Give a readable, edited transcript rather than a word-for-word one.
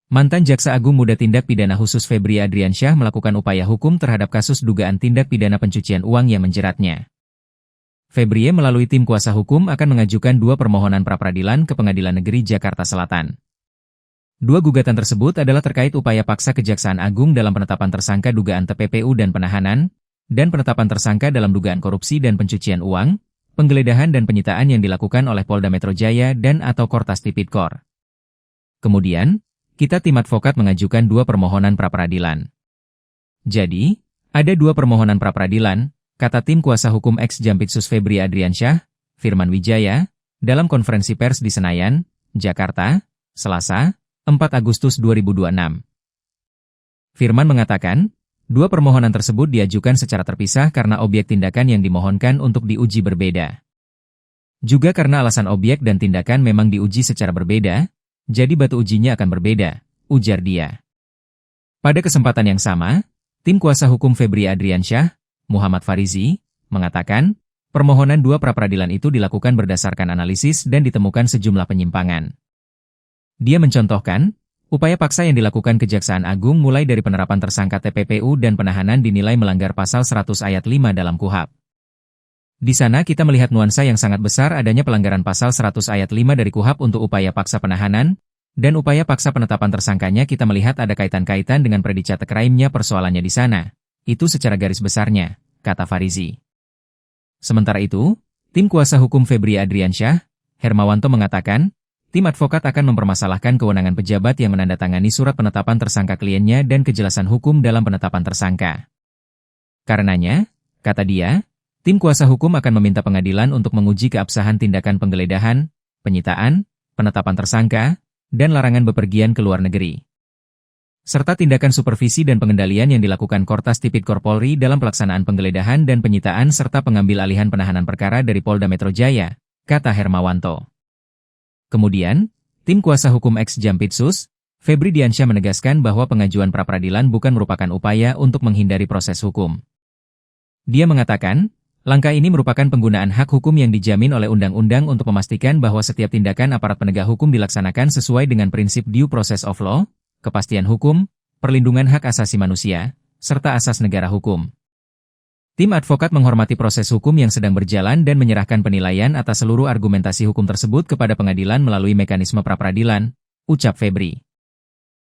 Mantan Jaksa Agung Muda Tindak Pidana Khusus Febri Adriansyah melakukan upaya hukum terhadap kasus dugaan tindak pidana pencucian uang yang menjeratnya. Febri melalui tim kuasa hukum akan mengajukan 2 permohonan pra-peradilan ke Pengadilan Negeri Jakarta Selatan. 2 gugatan tersebut adalah terkait upaya paksa Kejaksaan Agung dalam penetapan tersangka dugaan TPPU dan penahanan, dan penetapan tersangka dalam dugaan korupsi dan pencucian uang, penggeledahan dan penyitaan yang dilakukan oleh Polda Metro Jaya dan atau Kortas Tipikor. Kemudian, kita tim advokat mengajukan 2 permohonan pra-peradilan. Jadi, ada 2 permohonan pra-peradilan, kata tim kuasa hukum ex-Jampitsus Febri Adriansyah, Firman Wijaya, dalam konferensi pers di Senayan, Jakarta, Selasa, 4 Agustus 2026. Firman mengatakan, 2 permohonan tersebut diajukan secara terpisah karena objek tindakan yang dimohonkan untuk diuji berbeda. Juga karena alasan objek dan tindakan memang diuji secara berbeda, jadi batu ujinya akan berbeda, ujar dia. Pada kesempatan yang sama, tim kuasa hukum Febri Adriansyah, Muhammad Farizi, mengatakan, permohonan 2 pra-peradilan itu dilakukan berdasarkan analisis dan ditemukan sejumlah penyimpangan. Dia mencontohkan, upaya paksa yang dilakukan Kejaksaan Agung mulai dari penerapan tersangka TPPU dan penahanan dinilai melanggar pasal 100 ayat 5 dalam KUHP. Di sana kita melihat nuansa yang sangat besar adanya pelanggaran pasal 100 ayat 5 dari KUHP untuk upaya paksa penahanan, dan upaya paksa penetapan tersangkanya kita melihat ada kaitan-kaitan dengan predicate crime-nya persoalannya di sana. Itu secara garis besarnya, kata Farizi. Sementara itu, tim kuasa hukum Febri Adriansyah, Hermawanto mengatakan, tim advokat akan mempermasalahkan kewenangan pejabat yang menandatangani surat penetapan tersangka kliennya dan kejelasan hukum dalam penetapan tersangka. Karenanya, kata dia, tim kuasa hukum akan meminta pengadilan untuk menguji keabsahan tindakan penggeledahan, penyitaan, penetapan tersangka, dan larangan bepergian ke luar negeri. Serta tindakan supervisi dan pengendalian yang dilakukan Kortas Tipikor Polri dalam pelaksanaan penggeledahan dan penyitaan serta pengambil alihan penahanan perkara dari Polda Metro Jaya, kata Hermawanto. Kemudian, tim kuasa hukum ex-Jampitsus, Febri Adriansyah menegaskan bahwa pengajuan pra-peradilan bukan merupakan upaya untuk menghindari proses hukum. Dia mengatakan, langkah ini merupakan penggunaan hak hukum yang dijamin oleh undang-undang untuk memastikan bahwa setiap tindakan aparat penegak hukum dilaksanakan sesuai dengan prinsip due process of law, kepastian hukum, perlindungan hak asasi manusia, serta asas negara hukum. Tim advokat menghormati proses hukum yang sedang berjalan dan menyerahkan penilaian atas seluruh argumentasi hukum tersebut kepada pengadilan melalui mekanisme pra-peradilan, ucap Febri.